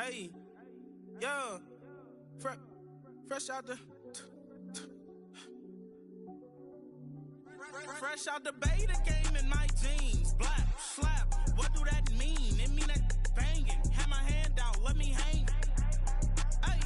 Hey, yeah, fresh out the, fresh out the beta game in my jeans. Black slap, what do that mean? It mean that banging. Have my hand out, let me hang. Hey,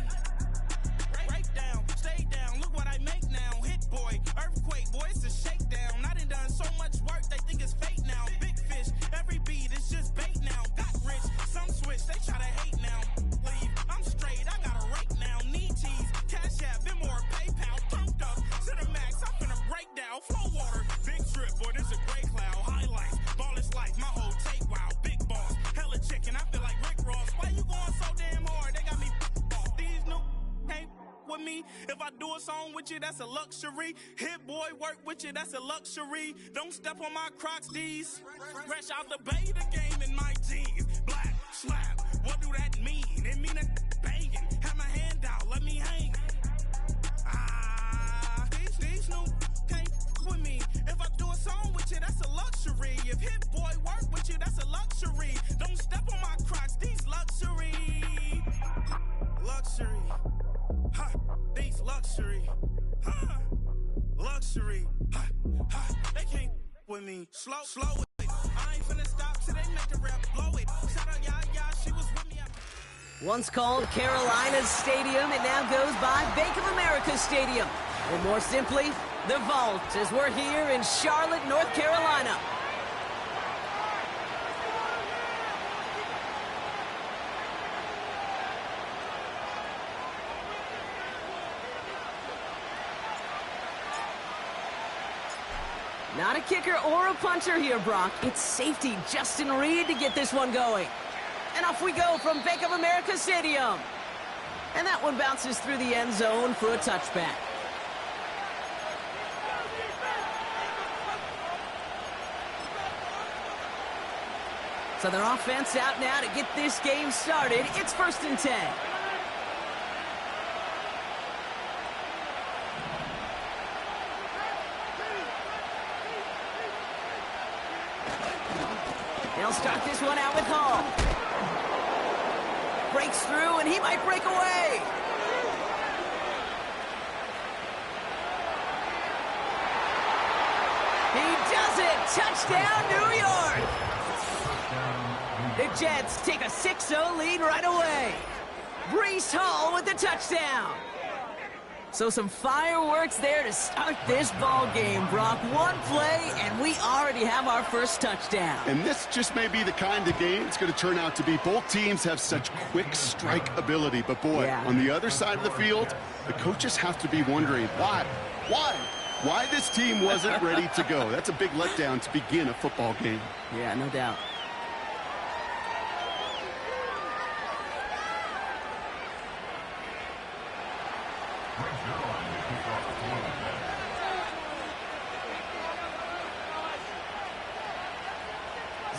break down, stay down. Look what I make now. Hit boy, earthquake, boy, it's a shakedown. I done so much work, they think it's fake now. Big fish, every beat is just bait now. Got rich, some switch, they try to hate now. Leave, I'm straight, I got a rake now. Need cheese, cash app, been more PayPal. Turned up, Cinemax, I'm finna break down. Flow water, big trip, boy, this a gray cloud. Highlights, ball is life, my whole take, wow. Big boss, hella chicken, I feel like Rick Ross. Why you going so damn hard? They got me off. These new can't with me. If I do a song with you, that's a luxury. Hit boy, work with you, that's a luxury. Don't step on my Crocs, these. Fresh out the beta game in my jeans. Black slap, what do that mean? It mean that banging. Have my hand out, let me hang. These new can't with me. If I do a song with you, that's a luxury. If hit boy work with you, that's a luxury. Don't step on my Crocs, these luxury. Luxury. Ha, these luxury. Ha, luxury. Ha, ha, they can't with me. Slow it. I ain't finna stop till they make the rap blow it. Shout out, yeah, she was with me. Once called Carolinas Stadium, it now goes by Bank of America Stadium. Or more simply, the Vault, as we're here in Charlotte, North Carolina. Not a kicker or a puncher here, Brock. It's safety Justin Reed to get this one going. And off we go from Bank of America Stadium. And that one bounces through the end zone for a touchback. So their offense out now to get this game started. It's 1st and 10. They'll start this one out with Hall. Breaks through, and he might break away. He does it! Touchdown, New York! The Jets take a 6-0 lead right away. Breece Hall with the touchdown. So some fireworks there to start this ball game, Brock. One play, and we already have our first touchdown. And this just may be the kind of game it's going to turn out to be. Both teams have such quick strike ability. But, boy, on the other side of the field, the coaches have to be wondering, why? Why this team wasn't ready to go? That's a big letdown to begin a football game. Yeah, no doubt.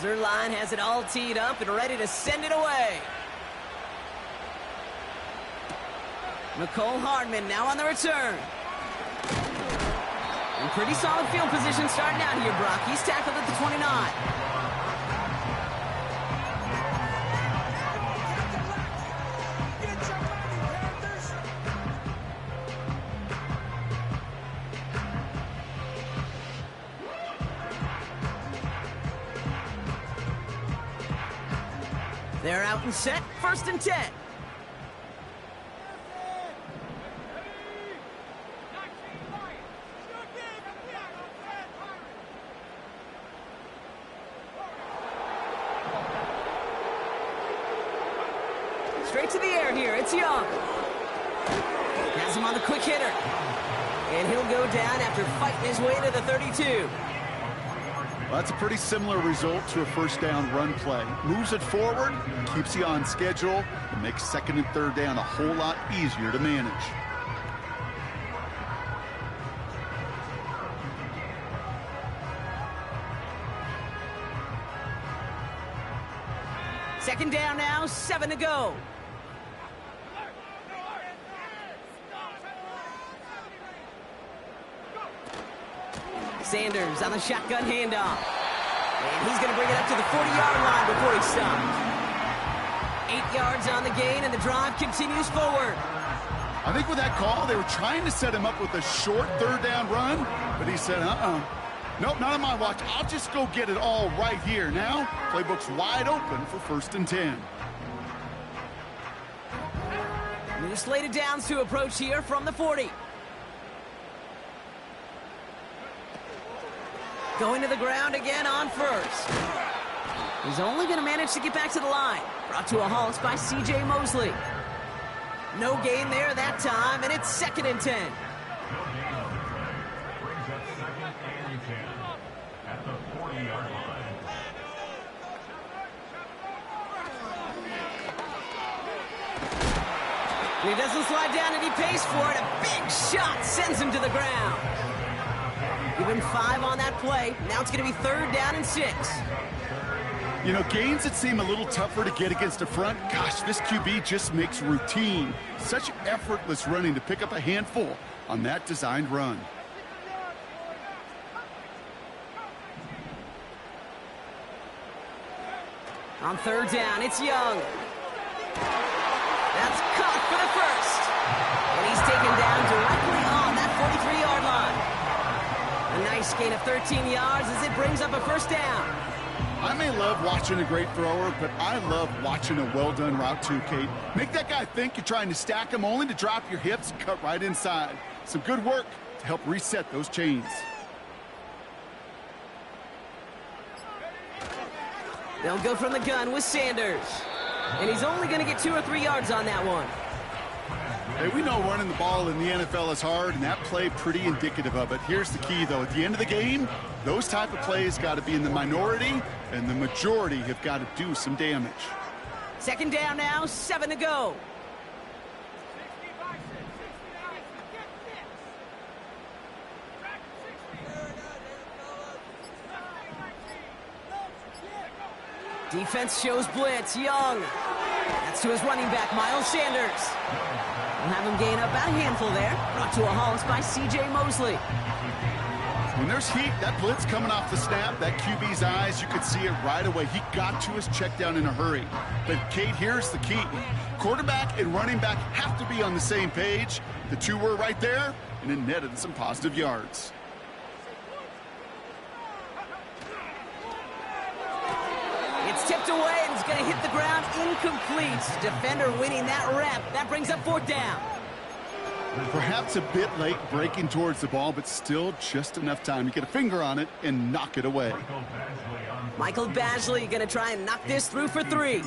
Zerline has it all teed up and ready to send it away. Mecole Hardman now on the return. And pretty solid field position starting out here, Brock. He's tackled at the 29. They're out and set, 1st and 10. Straight to the air here, it's Young. Has him on the quick hitter. And he'll go down after fighting his way to the 32. Well, that's a pretty similar result to a first down run play. Moves it forward, keeps you on schedule, and makes 2nd and 3rd down a whole lot easier to manage. Second down now, 7 to go. Sanders on the shotgun handoff. And he's going to bring it up to the 40-yard line before he stops. 8 yards on the gain, and the drive continues forward. I think with that call, they were trying to set him up with a short third down run, but he said, nope, not on my watch. I'll just go get it all right here. Now, playbook's wide open for 1st and 10. New slated downs to approach here from the 40. Going to the ground again on first. He's only going to manage to get back to the line. Brought to a halt by C.J. Mosley. No gain there that time, and it's 2nd and 10. And he doesn't slide down, and he pays for it. A big shot sends him to the ground. Give him 5 on that play. Now it's going to be 3rd down and 6. You know, gains that seem a little tougher to get against a front, gosh, this QB just makes routine. Such effortless running to pick up a handful on that designed run. On 3rd down, it's Young. That's caught for the first. And he's taken down directly on that 43-yard line. A nice gain of 13 yards as it brings up a 1st down. I may love watching a great thrower, but I love watching a well-done route too, Kate. Make that guy think you're trying to stack him only to drop your hips and cut right inside. Some good work to help reset those chains. They'll go from the gun with Sanders. And he's only going to get 2 or 3 yards on that one. Hey, we know running the ball in the NFL is hard, and that play pretty indicative of it. Here's the key, though. At the end of the game, those type of plays got to be in the minority, and the majority have got to do some damage. 2nd down now, 7 to go. Defense shows blitz. Young. That's to his running back, Miles Sanders. We'll have him gain up about a handful there. Brought to a halt by C.J. Mosley. When there's heat, that blitz coming off the snap, that QB's eyes, you could see it right away. He got to his check down in a hurry. But, Kate, here's the key. Quarterback and running back have to be on the same page. The two were right there, and it netted some positive yards. It's tipped away, and it's going to hit the ground incomplete. Defender winning that rep. That brings up 4th down. Perhaps a bit late breaking towards the ball, but still just enough time to get a finger on it and knock it away. Michael Badgley going to try and knock this through for 3.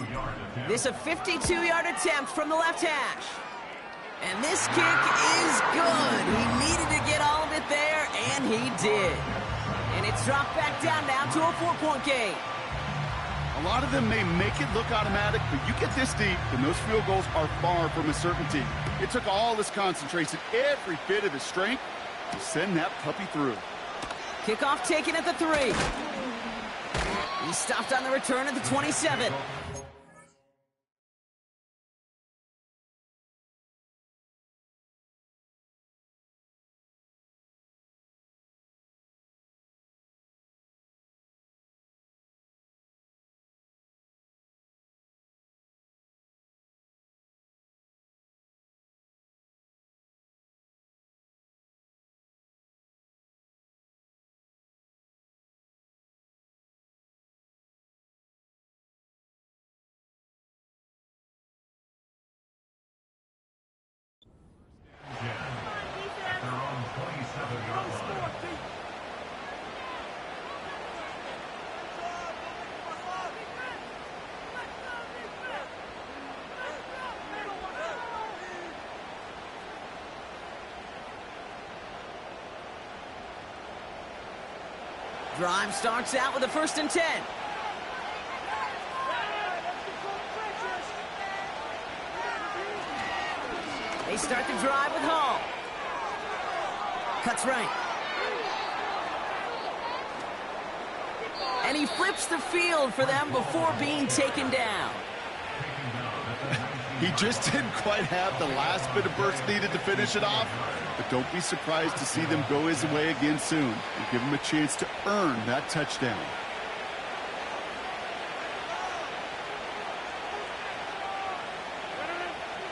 This a 52-yard attempt from the left hash. And this kick is good. He needed to get all of it there, and he did. And it's dropped back down now to a 4-point game. A lot of them may make it look automatic, but you get this deep, and those field goals are far from a certainty. It took all his concentration, every bit of his strength, to send that puppy through. Kickoff taken at the 3. He stopped on the return at the 27. Drive starts out with a 1st and 10. They start the drive with Hall. Cuts right. And he flips the field for them before being taken down. He just didn't quite have the last bit of burst needed to finish it off. But don't be surprised to see them go his way again soon and give him a chance to earn that touchdown.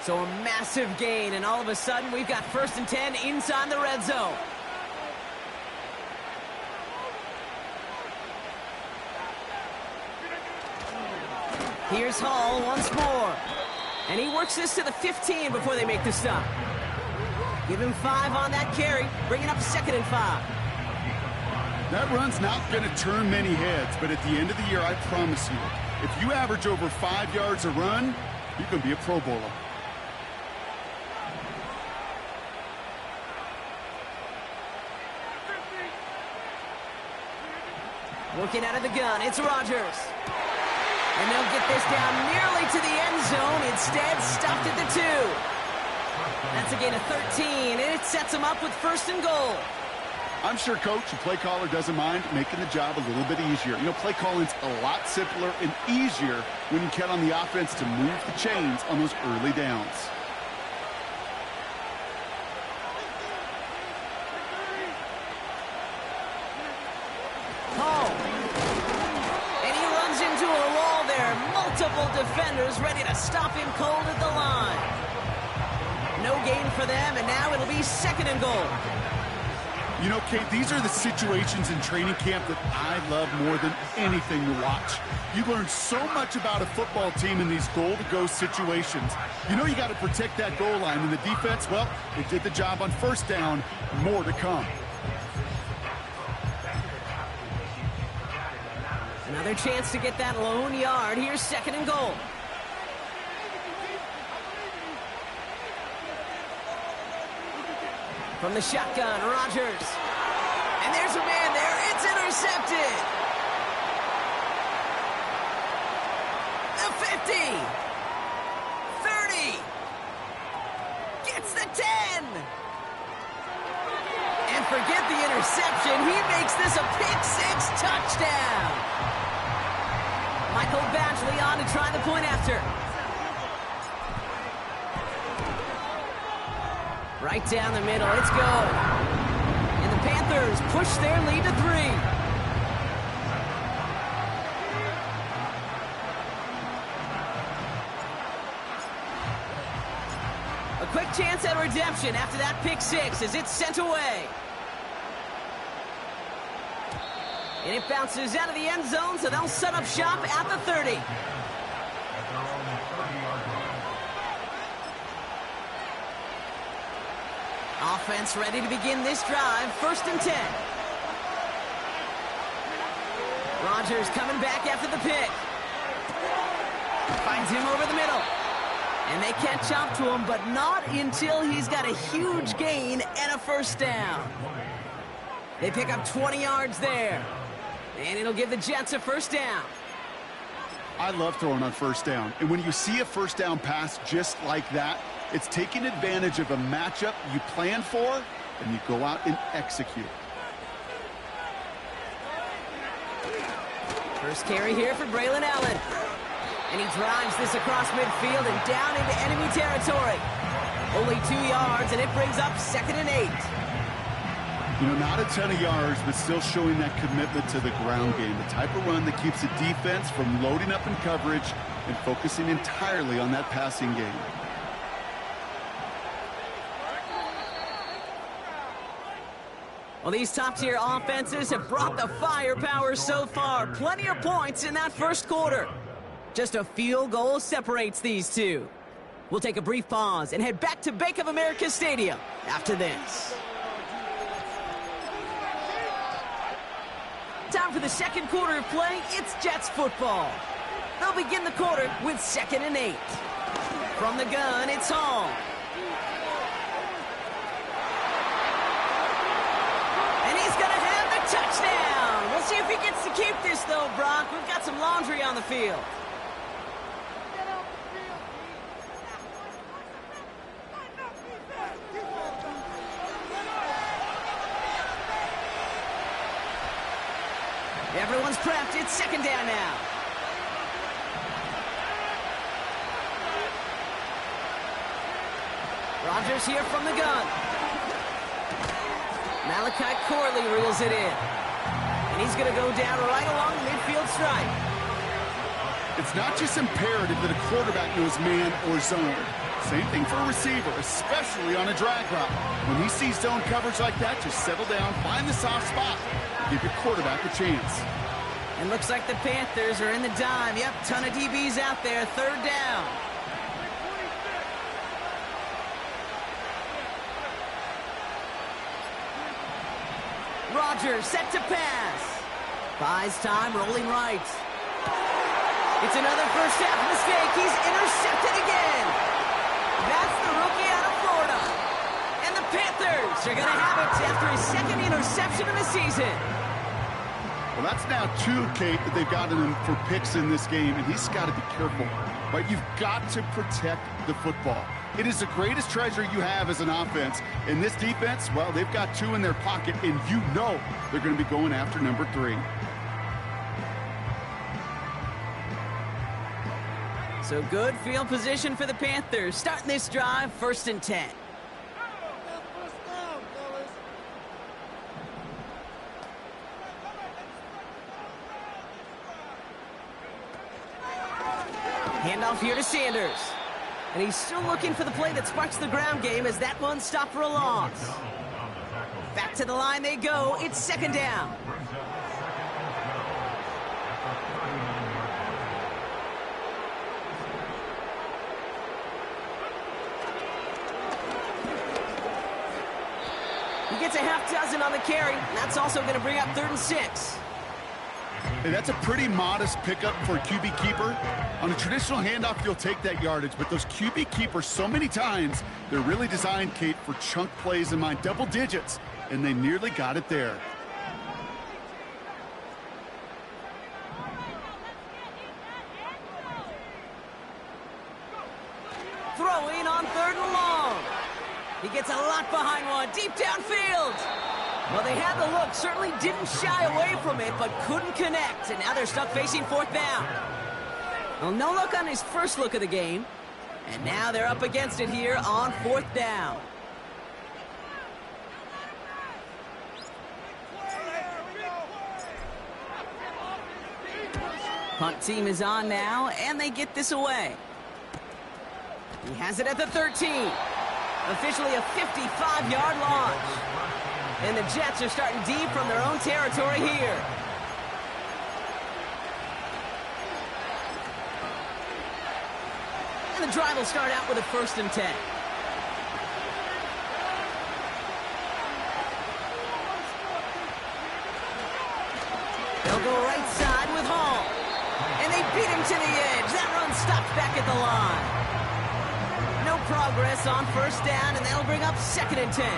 So a massive gain, and all of a sudden, we've got 1st and 10 inside the red zone. Here's Hall once more. And he works this to the 15 before they make the stop. Give him 5 on that carry, bringing up 2nd and 5. That run's not going to turn many heads, but at the end of the year, I promise you, if you average over 5 yards a run, you can be a Pro Bowler. Working out of the gun, it's Rodgers. And they'll get this down nearly to the end zone. Instead, stopped at the 2. That's a gain of 13, and it sets them up with 1st and goal. I'm sure Coach, the play caller, doesn't mind making the job a little bit easier. You know, play calling's a lot simpler and easier when you count on the offense to move the chains on those early downs. Hall. And he runs into a wall there. Multiple defenders ready to stop him cold at the line. No gain for them, and now it'll be 2nd and goal. You know, Kate, these are the situations in training camp that I love more than anything to watch. You learn so much about a football team in these goal-to-go situations. You know you got to protect that goal line, and the defense, well, they did the job on 1st down. More to come. Another chance to get that lone yard. Here's 2nd and goal. From the shotgun, Rodgers. And there's a man there. It's intercepted. The 50. 30. Gets the 10. And forget the interception. He makes this a pick-6 touchdown. Michael Badgley on to try the point after. Right down the middle, it's good. And the Panthers push their lead to 3. A quick chance at redemption after that pick-6 as it's sent away. And it bounces out of the end zone, so they'll set up shop at the 30. Offense ready to begin this drive. 1st and 10. Rodgers coming back after the pick. Finds him over the middle. And they catch up to him, but not until he's got a huge gain and a 1st down. They pick up 20 yards there. And it'll give the Jets a 1st down. I love throwing on 1st down. And when you see a 1st down pass just like that, it's taking advantage of a matchup you plan for, and you go out and execute. First carry here for Braylon Allen. And he drives this across midfield and down into enemy territory. Only 2 yards, and it brings up 2nd and 8. You know, not a ton of yards, but still showing that commitment to the ground game. The type of run that keeps the defense from loading up in coverage and focusing entirely on that passing game. Well, these top-tier offenses have brought the firepower so far. Plenty of points in that 1st quarter. Just a field goal separates these two. We'll take a brief pause and head back to Bank of America Stadium after this. Time for the 2nd quarter of play. It's Jets football. They'll begin the quarter with 2nd and 8. From the gun, it's Hall. And he's going to have the touchdown. We'll see if he gets to keep this, though, Brock. We've got some laundry on the field. Everyone's prepped. It's 2nd down now. Rodgers here from the gun. Malachi Corley reels it in. And he's going to go down right along the midfield stripe. It's not just imperative that a quarterback knows man or zone. Same thing for a receiver, especially on a drag route. When he sees zone coverage like that, just settle down, find the soft spot, give your quarterback a chance. And looks like the Panthers are in the dime. Yep, ton of DBs out there. Third down. Rodgers set to pass. Buys time, rolling right. It's another first half mistake. He's intercepted again. That's the rookie out of Florida. And the Panthers are going to have it after his second interception of the season. Well, that's now 2, Kate, that they've gotten him for picks in this game, and he's got to be careful. Right? You've got to protect the football. It is the greatest treasure you have as an offense. And this defense, well, they've got 2 in their pocket, and you know they're going to be going after number 3. So good field position for the Panthers. Starting this drive, 1st and 10. Handoff here to Sanders. And he's still looking for the play that sparks the ground game as that one stopped for a loss. Back to the line they go. It's 2nd down. He gets a half dozen on the carry. And that's also going to bring up 3rd and 6. Hey, that's a pretty modest pickup for a QB keeper. On a traditional handoff, you'll take that yardage, but those QB keepers, so many times, they're really designed, Kate, for chunk plays in mind, double digits, and they nearly got it there. Throwing on 3rd and long. He gets a lot behind one, deep downfield. Well, they had the look, certainly didn't shy away from it, but couldn't connect, and now they're stuck facing 4th down. Well, no luck on his first look of the game, and now they're up against it here on 4th down. Punt team is on now, and they get this away. He has it at the 13. Officially a 55-yard launch. And the Jets are starting deep from their own territory here. And the drive will start out with a 1st and 10. They'll go right side with Hall. And they beat him to the edge. That run stopped back at the line. No progress on 1st down, and that'll bring up 2nd and 10.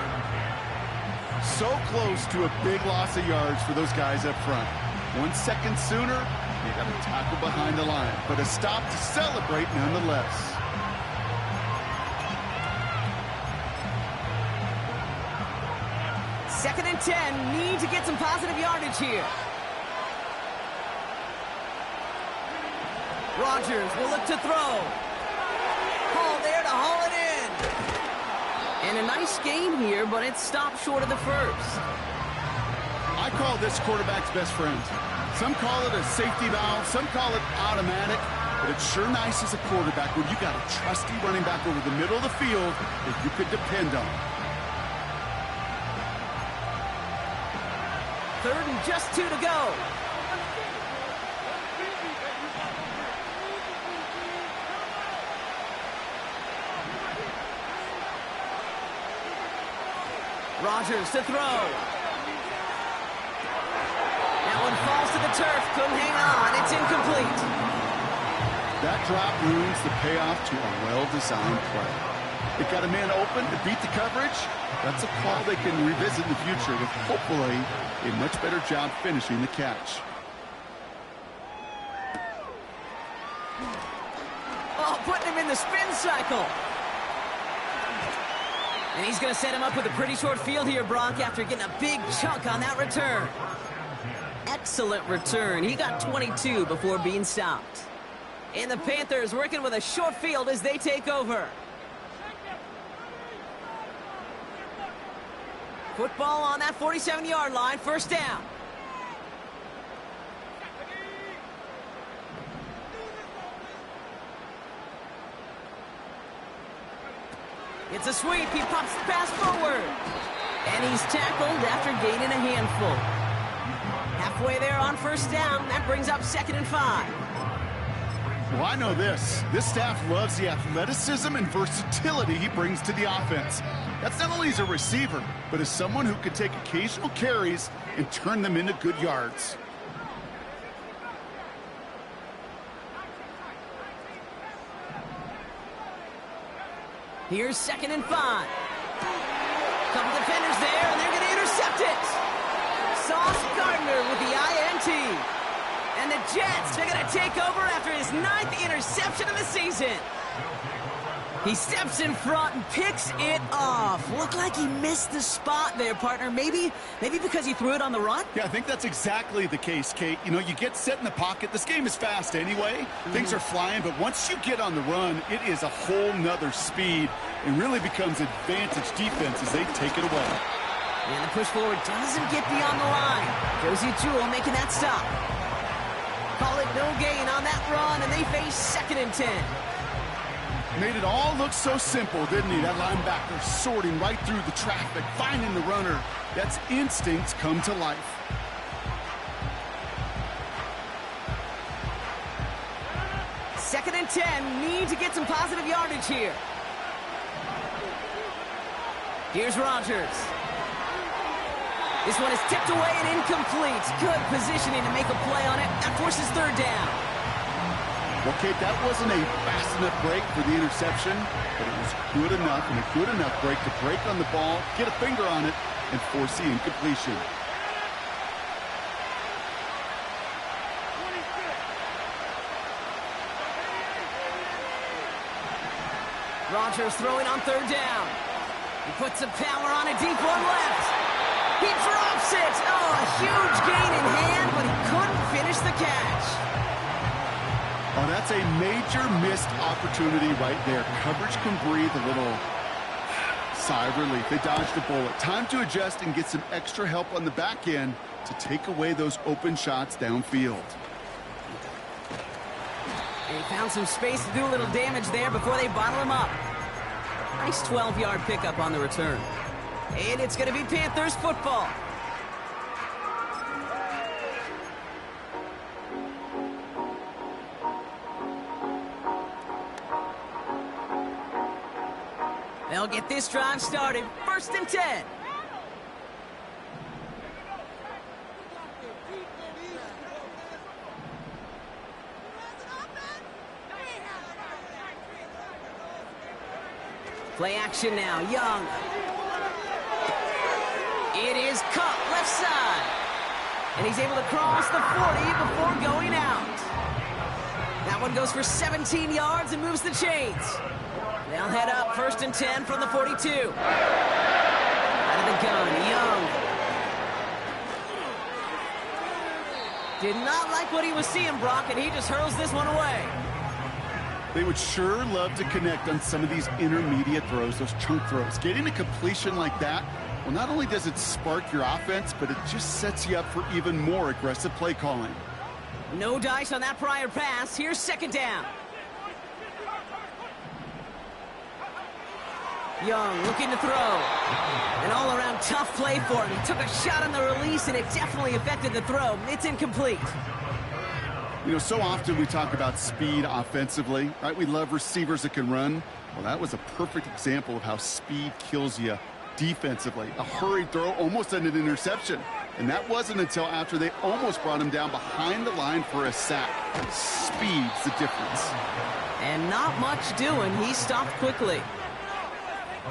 So close to a big loss of yards for those guys up front. 1 second sooner, they got a tackle behind the line, but a stop to celebrate nonetheless. Second and 10, need to get some positive yardage here. Rodgers will look to throw. Hall there to haul it in. And a nice gain here, but it stopped short of the 1st. I call this quarterback's best friend. Some call it a safety valve, some call it automatic, but it's sure nice as a quarterback when you got a trusty running back over the middle of the field that you could depend on. 3rd and just 2 to go. Rodgers to throw. That one falls to the turf. Couldn't hang on. It's incomplete. That drop ruins the payoff to a well-designed play. They got a man open to beat the coverage. That's a call they can revisit in the future with hopefully a much better job finishing the catch. Oh, putting him in the spin cycle. And he's going to set him up with a pretty short field here, Brock, after getting a big chunk on that return. Excellent return. He got 22 before being stopped. And the Panthers working with a short field as they take over. Football on that 47-yard line, 1st down. It's a sweep. He pops the pass forward. And he's tackled after gaining a handful. Halfway there on first down. That brings up 2nd and 5. Well, I know this. This staff loves the athleticism and versatility he brings to the offense. That's not only as a receiver, but as someone who can take occasional carries and turn them into good yards. Here's 2nd and 5. Couple defenders there, and they're going to intercept it. Sauce Gardner with the INT. And the Jets, they're going to take over after his 9th interception of the season. He steps in front and picks it off. Looked like he missed the spot there, partner. Maybe because he threw it on the run? Yeah, I think that's exactly the case, Kate. You know, you get set in the pocket. This game is fast anyway. Things are flying, but once you get on the run, it is a whole nother speed and really becomes advantage defense as they take it away. And the push forward doesn't get beyond the line. Josie Jewell making that stop. Call it no gain on that run, and they face 2nd and 10. Made it all look so simple, didn't he? That linebacker sorting right through the traffic, finding the runner. That's instincts come to life. Second and 10. Need to get some positive yardage here. Here's Rodgers. This one is tipped away and incomplete. Good positioning to make a play on it. That forces 3rd down. Well, Kate, that wasn't a fast enough break for the interception, but it was good enough and a good enough break to break on the ball, get a finger on it, and force the incompletion. Rodgers throwing on 3rd down. He puts some power on a deep one left. He drops it. Oh, a huge gain in hand, but he couldn't finish the catch. Oh, that's a major missed opportunity right there. Coverage can breathe a little sigh of relief. They dodged a bullet. Time to adjust and get some extra help on the back end to take away those open shots downfield. And he found some space to do a little damage there before they bottle him up. Nice 12-yard pickup on the return. And it's going to be Panthers football. They'll get this drive started. 1st and 10. Play action now. Young. It is Kupp left side. And he's able to cross the 40 before going out. That one goes for 17 yards and moves the chains. They'll head up 1st and 10 from the 42. Out of the gun, Young. Did not like what he was seeing, Brock, and he just hurls this one away. They would sure love to connect on some of these intermediate throws, those chunk throws. Getting a completion like that, well, not only does it spark your offense, but it just sets you up for even more aggressive play calling. No dice on that prior pass. Here's 2nd down. Young looking to throw. An all-around tough play for him. He took a shot on the release, and it definitely affected the throw. It's incomplete. You know, so often we talk about speed offensively, right? We love receivers that can run. Well, that was a perfect example of how speed kills you defensively. A hurried throw almost ended an interception. And that wasn't until after they almost brought him down behind the line for a sack. Speed's the difference. And not much doing. He stopped quickly.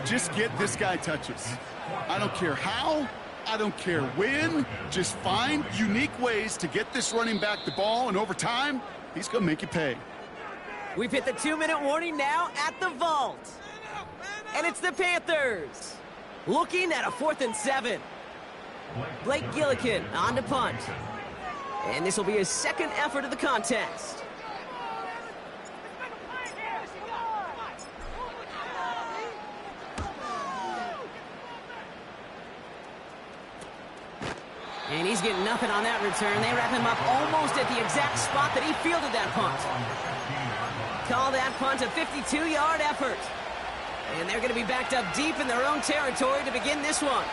Just get this guy touches. I don't care how, I don't care when. Just find unique ways to get this running back the ball, and over time, he's going to make you pay. We've hit the 2-minute warning now at the vault. And it's the Panthers looking at a 4th and 7. Blake Gillikin on to punt. And this will be his 2nd effort of the contest. And he's getting nothing on that return. They wrap him up almost at the exact spot that he fielded that punt. Call that punt a 52-yard effort. And they're going to be backed up deep in their own territory to begin this one.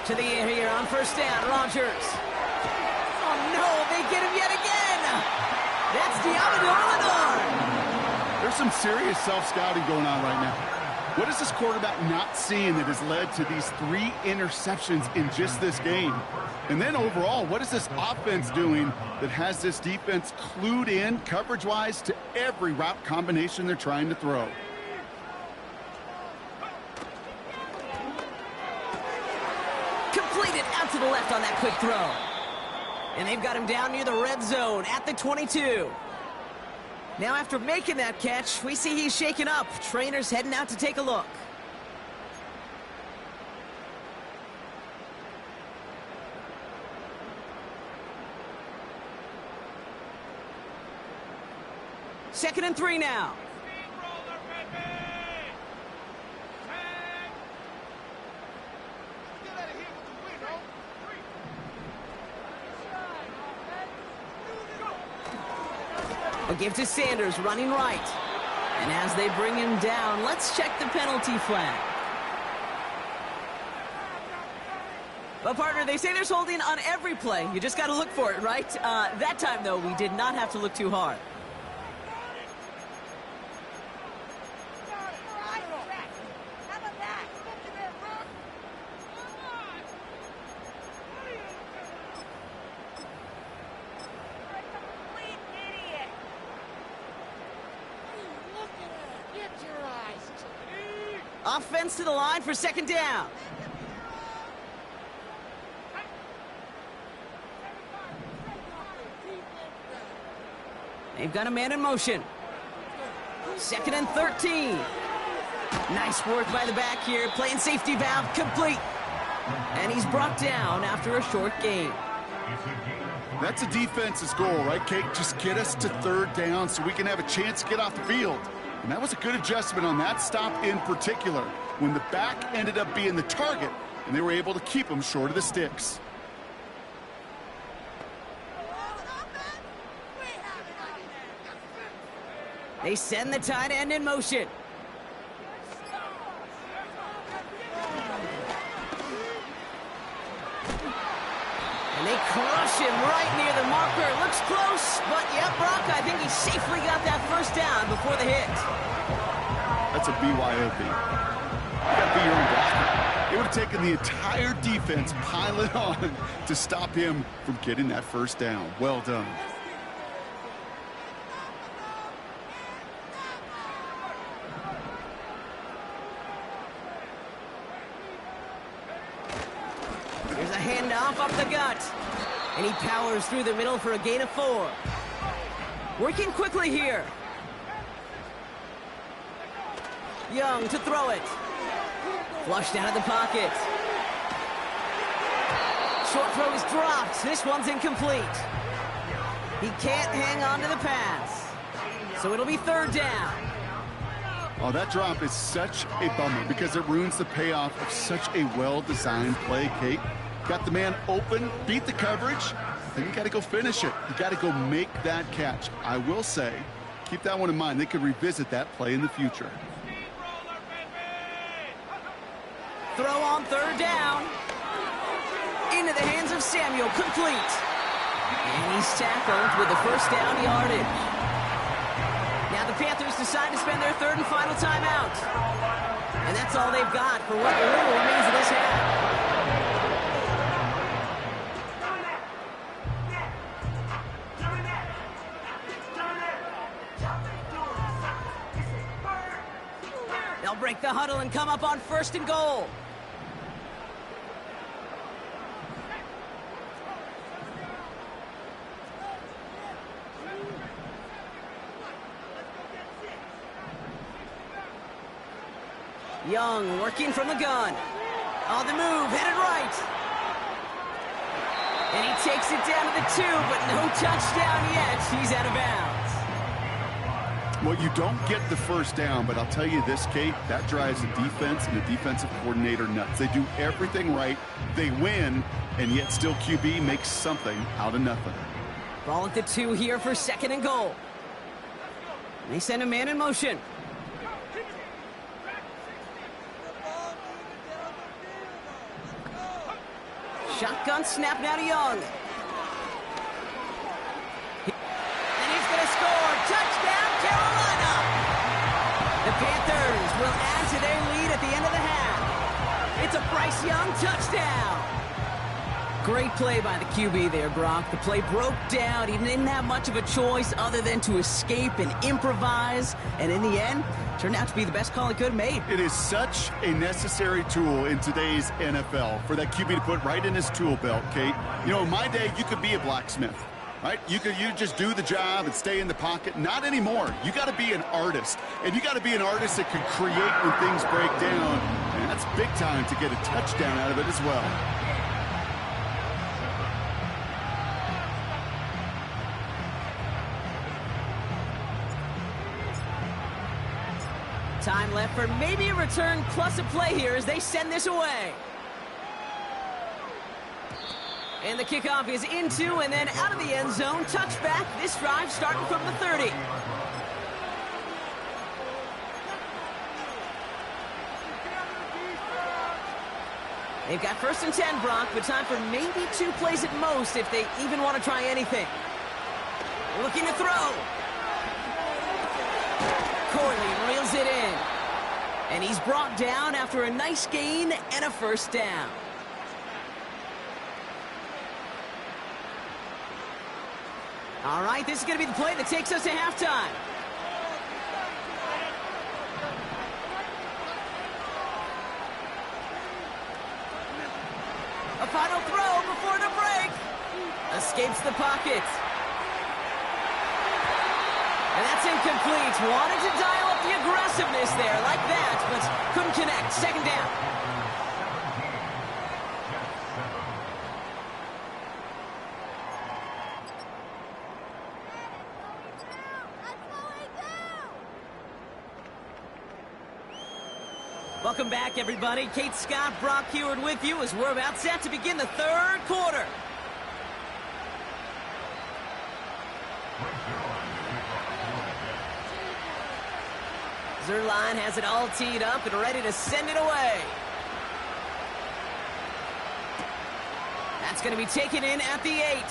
To the air here on first down, Rodgers. Oh no, they get him yet again. That's Deommodore Lenoir. There's some serious self-scouting going on right now. What is this quarterback not seeing that has led to these 3 interceptions in just this game? And then overall, what is this offense doing that has this defense clued in coverage-wise to every route combination they're trying to throw? Completed out to the left on that quick throw. And they've got him down near the red zone at the 22. Now after making that catch, we see he's shaken up. Trainer's heading out to take a look. Second and 3 now. A give to Sanders, running right. And as they bring him down, let's check the penalty flag. Well, partner, they say there's holding on every play. You just got to look for it, right? That time, though, we did not have to look too hard. Offense to the line for second down. They've got a man in motion. Second and 13. Nice work by the back here. Playing safety valve complete. And he's brought down after a short gain. That's a defense's goal, right, Kate? Just get us to third down so we can have a chance to get off the field. And that was a good adjustment on that stop in particular, when the back ended up being the target, and they were able to keep him short of the sticks. They send the tight end in motion. And they crush him right near the marker. Looks close, but yeah, Brock, I think he safely got that first down before the hit. That's a BYOB. You gotta be your own blocker. It would have taken the entire defense piling on to stop him from getting that first down. Well done. Here's a handoff up the gut. And he powers through the middle for a gain of 4. Working quickly here. Young to throw it. Flushed out of the pocket. Short throw is dropped. This one's incomplete. He can't hang on to the pass. So it'll be third down. Oh, that drop is such a bummer because it ruins the payoff of such a well-designed play, Kate. Got the man open, beat the coverage, then you got to go finish it. You got to go make that catch. I will say, keep that one in mind. They could revisit that play in the future. Throw on third down. Into the hands of Samuel, complete. And he's tackled with the first down yardage. Now the Panthers decide to spend their third and final timeout. And that's all they've got for what little remains of this half. They'll break the huddle and come up on first and goal. Young working from the gun. On the move, headed right. And he takes it down to the 2, but no touchdown yet. He's out of bounds. Well, you don't get the first down, but I'll tell you this, Kate, that drives the defense and the defensive coordinator nuts. They do everything right. They win, and yet still QB makes something out of nothing. Ball at the 2 here for second and goal. They send a man in motion. Shotgun snap now to Young. And he's going to score. Touchdown, Carolina! The Panthers will add to their lead at the end of the half. It's a Bryce Young touchdown. Great play by the QB there, Brock. The play broke down. He didn't have much of a choice other than to escape and improvise. And in the end, turned out to be the best call he could have made. It is such a necessary tool in today's NFL for that QB to put right in his tool belt, Kate. You know, in my day, you could be a blacksmith, right? You just do the job and stay in the pocket. Not anymore. You got to be an artist. And you got to be an artist that can create when things break down. And that's big time to get a touchdown out of it as well. Time left for maybe a return plus a play here as they send this away. And the kickoff is into and then out of the end zone. Touchback. This drive starting from the 30. They've got 1st and 10, Brock, but time for maybe 2 plays at most if they even want to try anything. Looking to throw. Corley reels it in. And he's brought down after a nice gain and a 1st down. All right, this is going to be the play that takes us to halftime. A final throw before the break. Escapes the pocket. And that's incomplete. Wanted to dial up the aggressiveness there like that, but couldn't connect. 2nd down. Welcome back, everybody. Kate Scott, Brock Huard with you as we're about set to begin the 3rd quarter. Zuerlein has it all teed up and ready to send it away. That's going to be taken in at the 8.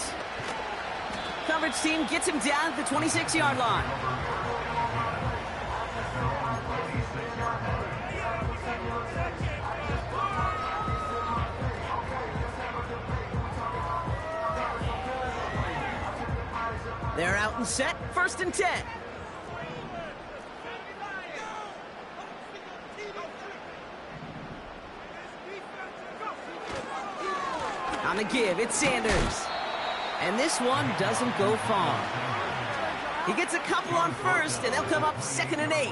Coverage team gets him down at the 26-yard line. They're out and set. 1st and 10. On the give, it's Sanders. And this one doesn't go far. He gets a couple on 1st, and they'll come up 2nd and 8.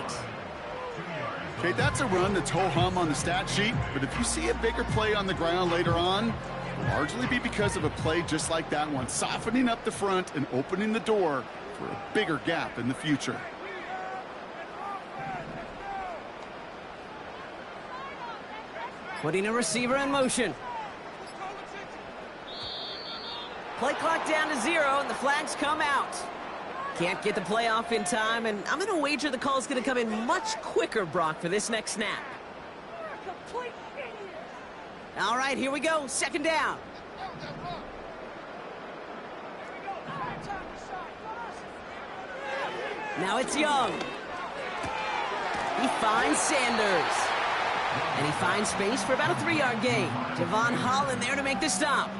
Okay, that's a run that's ho-hum on the stat sheet, but if you see a bigger play on the ground later on, it'll largely be because of a play just like that one, softening up the front and opening the door for a bigger gap in the future. Putting a receiver in motion. Play clock down to 0, and the flags come out. Can't get the play off in time, and I'm going to wager the call is going to come in much quicker, Brock, for this next snap. All right, here we go. 2nd down. Now it's Young. He finds Sanders. And he finds space for about a 3-yard gain. Javon Holland there to make the stop.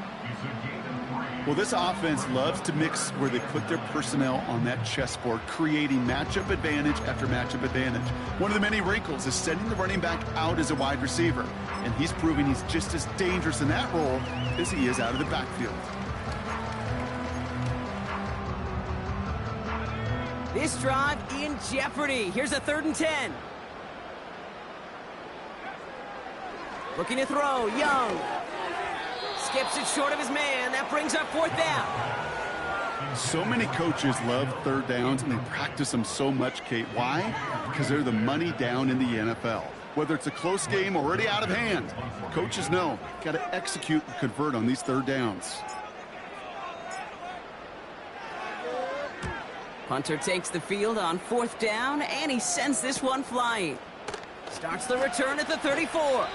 Well, this offense loves to mix where they put their personnel on that chessboard, creating matchup advantage after matchup advantage. One of the many wrinkles is sending the running back out as a wide receiver, and he's proving he's just as dangerous in that role as he is out of the backfield. This drive in jeopardy. Here's a 3rd and 10. Looking to throw, Young. Skips it short of his man. That brings up 4th down. So many coaches love 3rd downs, and they practice them so much, Kate. Why? Because they're the money down in the NFL. Whether it's a close game already out of hand, coaches know, got to execute and convert on these 3rd downs. Punter takes the field on 4th down, and he sends this one flying. Starts the return at the 34.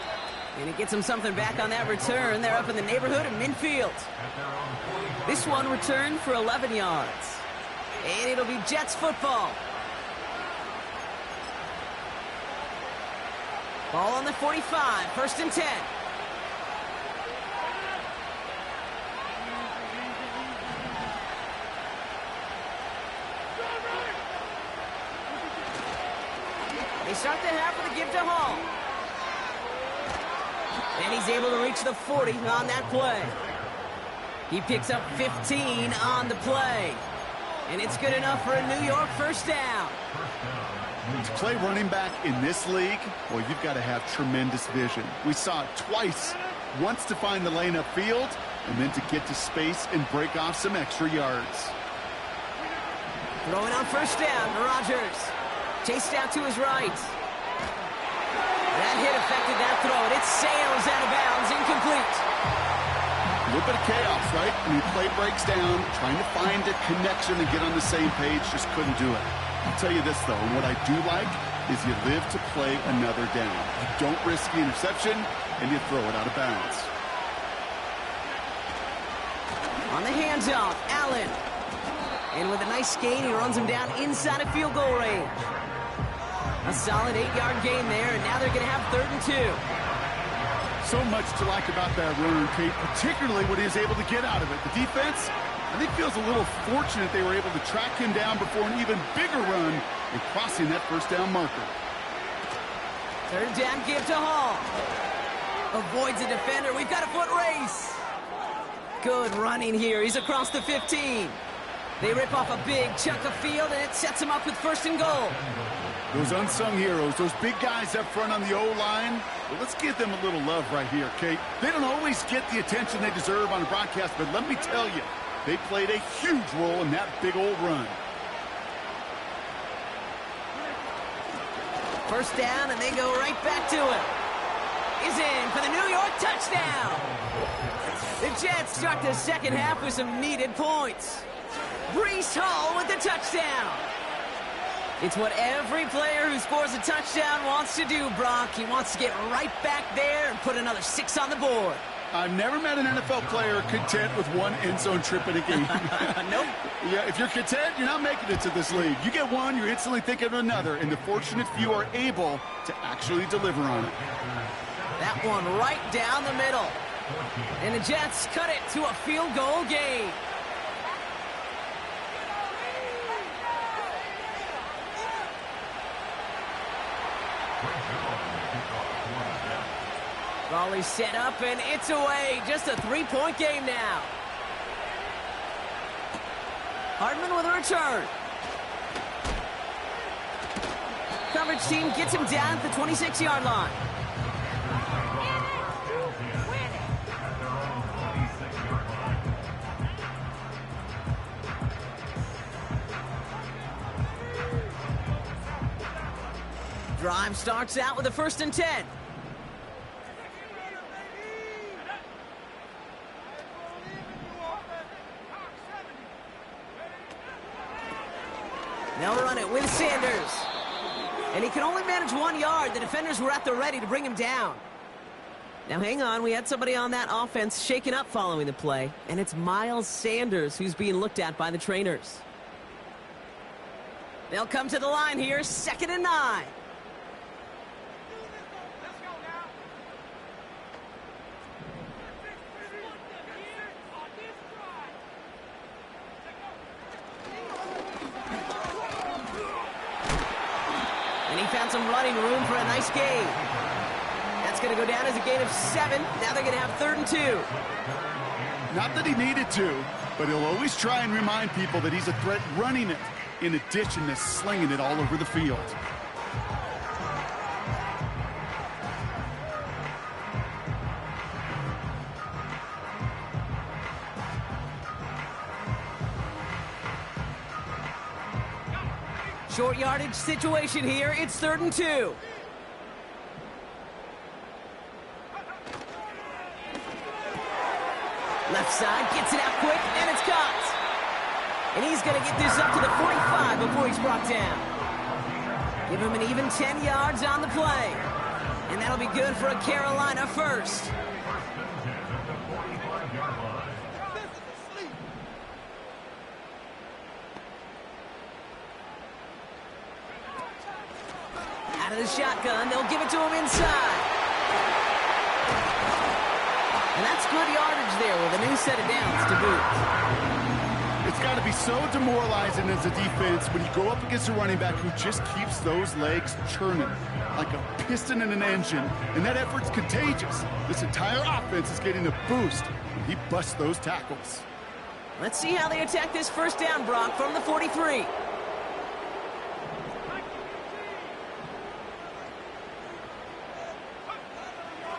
And he gets him something back on that return. They're up in the neighborhood of midfield. This one returned for 11 yards. And it'll be Jets football. Ball on the 45, 1st and 10. They start the half with a give to Hall. And he's able to reach the 40 on that play. He picks up 15 on the play. And it's good enough for a New York 1st down. To play running back in this league, well, you've got to have tremendous vision. We saw it twice. Once to find the lane upfield, and then to get to space and break off some extra yards. Throwing on 1st down, Rodgers. Chased out to his right. That hit affected that throw, and it sails out of bounds, incomplete. A little bit of chaos, right? When the play breaks down, trying to find a connection and get on the same page, just couldn't do it. I'll tell you this, though, and what I do like is you live to play another down. You don't risk the interception, and you throw it out of bounds. On the handoff, Allen. And with a nice gain, he runs him down inside of field goal range. A solid 8-yard gain there, and now they're going to have 3rd and 2. So much to like about that run, Kate, particularly what he was able to get out of it. The defense, I think, feels a little fortunate they were able to track him down before an even bigger run and crossing that 1st down marker. 3rd down, give to Hall. Avoids a defender. We've got a foot race. Good running here. He's across the 15. They rip off a big chunk of field, and it sets him up with 1st and goal. Those unsung heroes, those big guys up front on the O-line, well, let's give them a little love right here, Kate. They don't always get the attention they deserve on a broadcast, but let me tell you, they played a huge role in that big old run. 1st down, and they go right back to it. He's in for the New York touchdown. The Jets start the 2nd half with some needed points. Breece Hall with the touchdown. It's what every player who scores a touchdown wants to do, Brock. He wants to get right back there and put another 6 on the board. I've never met an NFL player content with one end zone trip in a game. Nope. Yeah, if you're content, you're not making it to this league. You get one, you're instantly thinking of another, and the fortunate few are able to actually deliver on it. That one right down the middle. And the Jets cut it to a field goal game. Raleigh set up, and it's away. Just a 3-point game now. Hardman with a return. Coverage team gets him down at the 26-yard line. Drive starts out with a 1st and 10. They'll run it with Sanders. And he can only manage 1 yard. The defenders were at the ready to bring him down. Now hang on, we had somebody on that offense shaken up following the play, and it's Miles Sanders who's being looked at by the trainers. They'll come to the line here, 2nd and 9. And he found some running room for a nice gain. That's going to go down as a gain of 7. Now they're going to have 3rd and 2. Not that he needed to, but he'll always try and remind people that he's a threat running it in addition to slinging it all over the field. Short yardage situation here. It's 3rd and 2. Left side gets it out quick, and it's caught. And he's going to get this up to the 45 before he's brought down. Give him an even 10 yards on the play. And that'll be good for a Carolina first. Out of the shotgun, they'll give it to him inside. And that's good yardage there with a new set of downs to boot. It's got to be so demoralizing as a defense when you go up against a running back who just keeps those legs churning like a piston in an engine, and that effort's contagious. This entire offense is getting a boost when he busts those tackles. Let's see how they attack this first down, Brock, from the 43.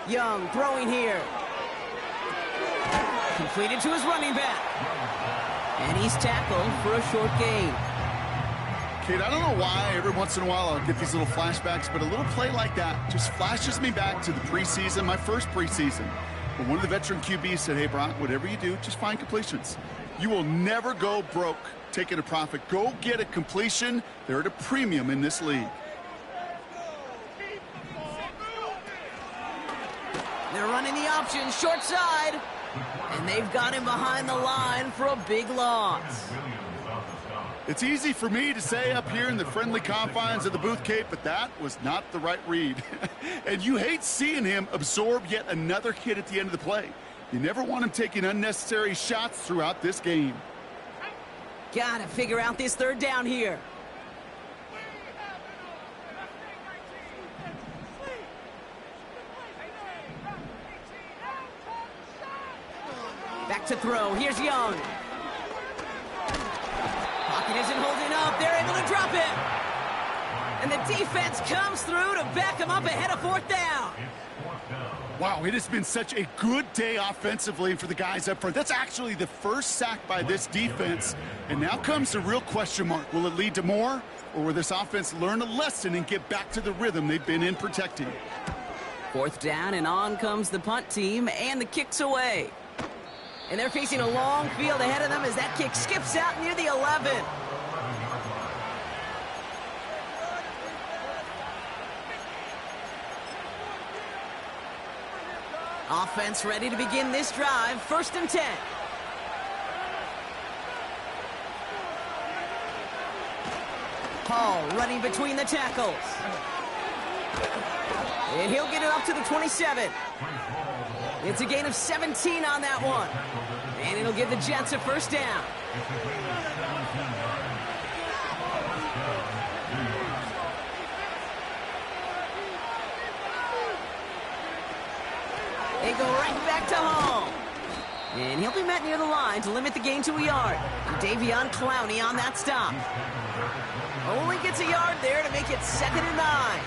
Young throwing here. Completed to his running back. And he's tackled for a short gain. Kid, I don't know why every once in a while I'll get these little flashbacks, but a little play like that just flashes me back to the preseason, my first preseason. When one of the veteran QBs said, hey, Brock, whatever you do, just find completions. You will never go broke taking a profit. Go get a completion. They're at a premium in this league. They're running the option, short side. And they've got him behind the line for a big loss. It's easy for me to say up here in the friendly confines of the Booth Cape, but that was not the right read. And you hate seeing him absorb yet another hit at the end of the play. You never want him taking unnecessary shots throughout this game. Gotta figure out this third down here. Back to throw. Here's Young. Pocket isn't holding up. They're able to drop it. And the defense comes through to back him up ahead of fourth down. Wow, it has been such a good day offensively for the guys up front. That's actually the first sack by this defense. And now comes the real question mark. Will it lead to more? Or will this offense learn a lesson and get back to the rhythm they've been in protecting? Fourth down, and on comes the punt team, and the kick's away. And they're facing a long field ahead of them as that kick skips out near the 11. Offense ready to begin this drive. 1st and 10. Hall running between the tackles. And he'll get it up to the 27. It's a gain of 17 on that one. And it'll give the Jets a first down. They go right back to Hall. And he'll be met near the line to limit the gain to a yard. Davion Clowney on that stop. Only gets a yard there to make it 2nd and 9.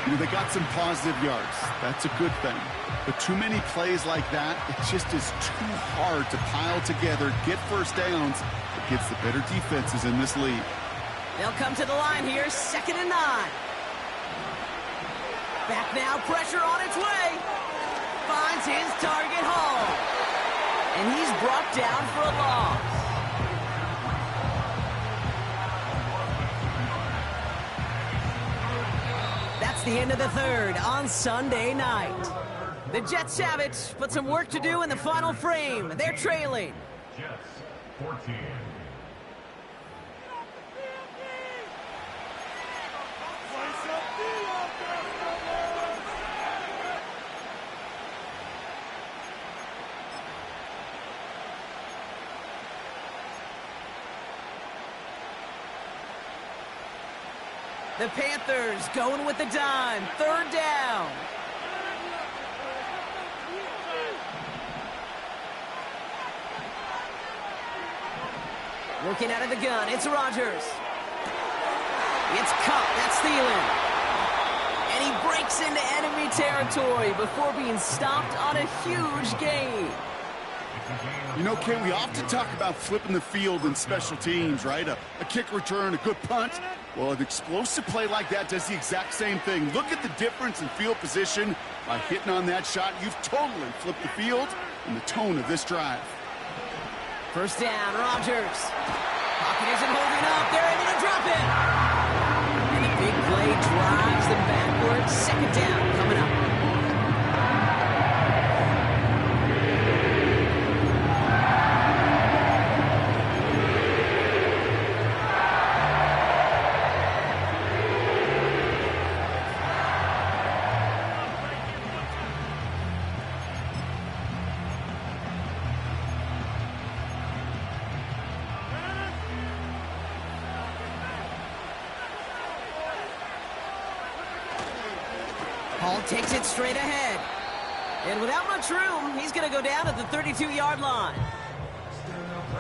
You know, they got some positive yards. That's a good thing. But too many plays like that, it just is too hard to pile together, get first downs against the better defenses in this league. They'll come to the line here, 2nd and 9. Back now, pressure on its way. Finds his target, Hall. And he's brought down for a loss. That's the end of the 3rd on Sunday night. The Jets have it, but some work to do in the final frame. They're trailing. Jets, 14. The Panthers going with the dime. 3rd down. Working out of the gun, it's Rodgers. It's Kupp, that's Thielen. And he breaks into enemy territory before being stopped on a huge gain. You know, Ken, we often talk about flipping the field in special teams, right? A kick return, a good punt. Well, an explosive play like that does the exact same thing. Look at the difference in field position. By hitting on that shot, you've totally flipped the field and the tone of this drive. First down, Rodgers. Pocket isn't holding up. They're able to drop it. And the big play drives them backwards. Second down coming up. Hall takes it straight ahead. And without much room, he's going to go down at the 32-yard line.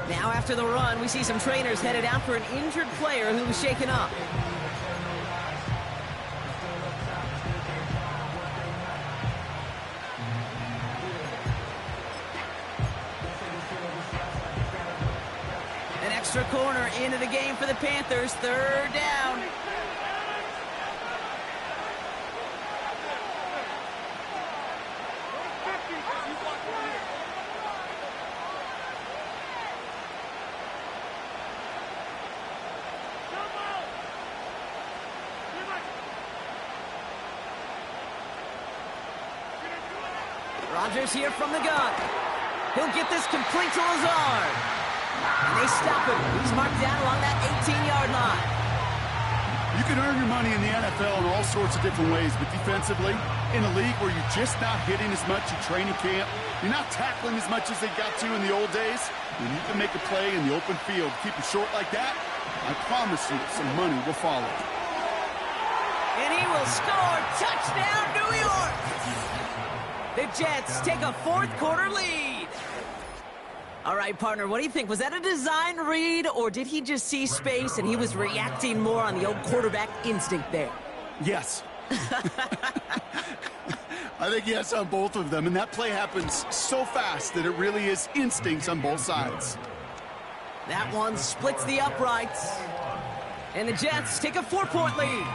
Now after the run, we see some trainers headed out for an injured player who was shaken up. An extra corner into the game for the Panthers. Third down. Rodgers here from the gun. He'll get this complete to Lazard. And they stop him. He's marked down along that 18-yard line. You can earn your money in the NFL in all sorts of different ways, but defensively, in a league where you're just not hitting as much in training camp, you're not tackling as much as they got to in the old days, when you can make a play in the open field, keep it short like that, I promise you some money will follow. And he will score. Touchdown, New York! The Jets take a fourth-quarter lead. All right, partner, what do you think? Was that a design read, or did he just see space and he was reacting more on the old quarterback instinct there? Yes. I think yes on both of them, and that play happens so fast that it really is instincts on both sides. That one splits the uprights. And the Jets take a 4-point lead.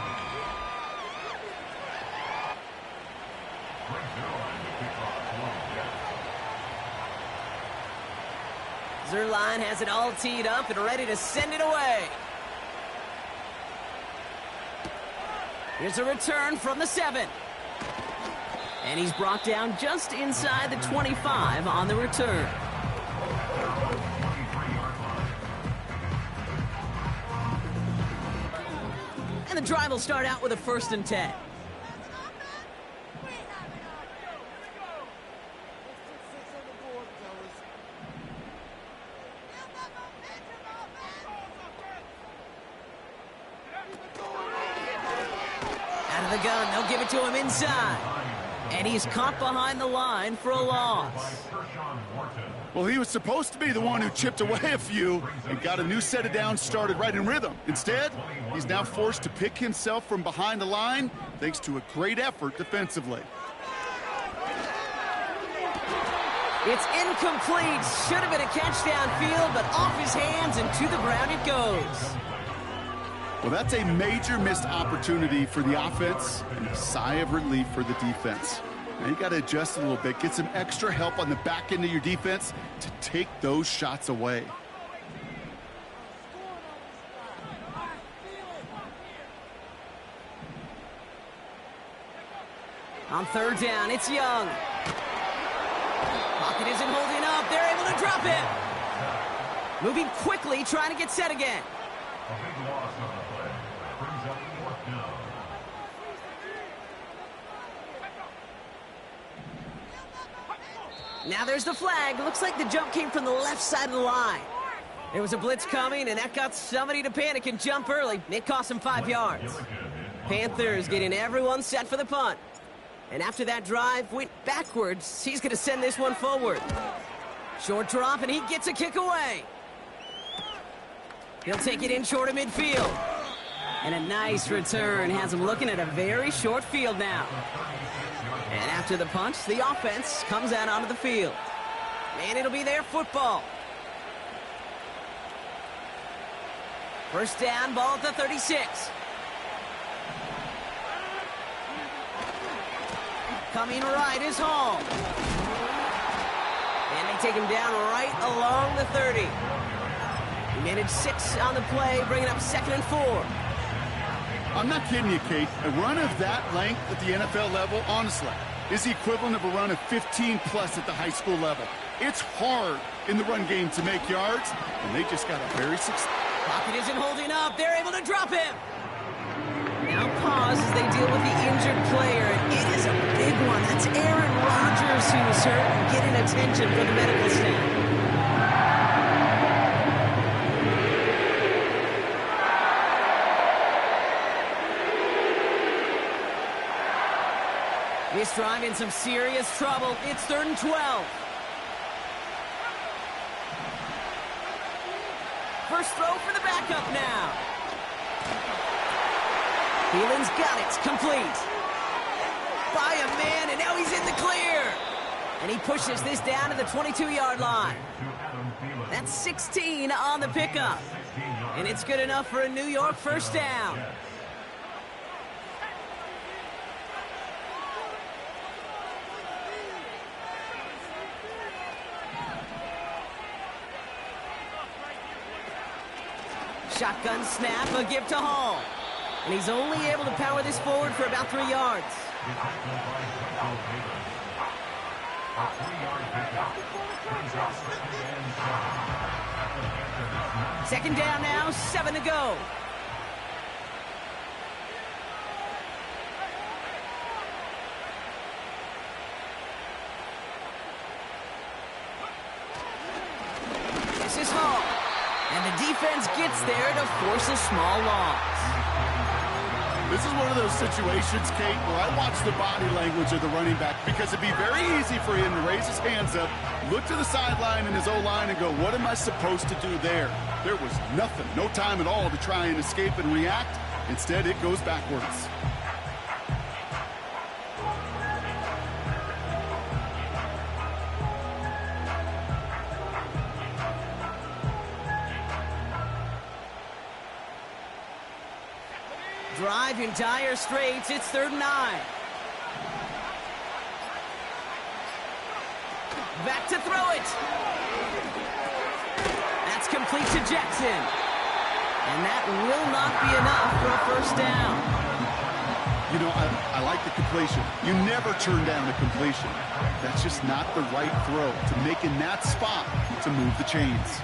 Zuerlein has it all teed up and ready to send it away. Here's a return from the 7. And he's brought down just inside the 25 on the return. And the drive will start out with a 1st and 10. The gun, they'll give it to him inside. And he's caught behind the line for a loss. Well, he was supposed to be the one who chipped away a few and got a new set of downs started right in rhythm. Instead, he's now forced to pick himself from behind the line thanks to a great effort defensively. It's incomplete. Should have been a catch downfield, but off his hands and to the ground it goes. Well, that's a major missed opportunity for the offense and a sigh of relief for the defense. Now you got to adjust a little bit, get some extra help on the back end of your defense to take those shots away. On 3rd down, it's Young. Pocket isn't holding up. They're able to drop it. Moving quickly, trying to get set again. A big loss on the play. Brings up 4th down. Now there's the flag. Looks like the jump came from the left side of the line. There was a blitz coming, and that got somebody to panic and jump early. It cost him 5 yards. Panthers getting everyone set for the punt. And after that drive went backwards, he's going to send this one forward. Short drop, and he gets a kick away. He'll take it in short of midfield. And a nice return has him looking at a very short field now. And after the punch, the offense comes out onto the field. And it'll be their football. First down, ball at the 36. Coming right is Hall. And They take him down right along the 30. He managed 6 on the play, bringing up 2nd and 4. I'm not kidding you, Kate. A run of that length at the NFL level, honestly, is the equivalent of a run of 15-plus at the high school level. It's hard in the run game to make yards, and they just got a very successful... Pocket isn't holding up. They're able to drop him. Now pause as they deal with the injured player, and it is a big one. That's Aaron Rodgers who's hurt and getting attention from the medical staff. This drive in some serious trouble. It's 3rd and 12. First throw for the backup now. Thielen's got it. Complete. By a man, and now he's in the clear. And he pushes this down to the 22-yard line. That's 16 on the pickup. And it's good enough for a New York first down. Shotgun snap, a give to Hall. And he's only able to power this forward for about 3 yards. Second down now, 7 to go. This is Hall. And the defense gets there to force a small loss. This is one of those situations, Kate, where I watch the body language of the running back because it'd be very easy for him to raise his hands up, look to the sideline in his O-line and go, what am I supposed to do there? There was nothing, no time at all to try and escape and react. Instead, it goes backwards. Drive in dire straits. It's 3rd and 9. Back to throw it. That's complete to Jackson. And that will not be enough for a first down. You know, I like the completion. You never turn down a completion. That's just not the right throw to make in that spot to move the chains.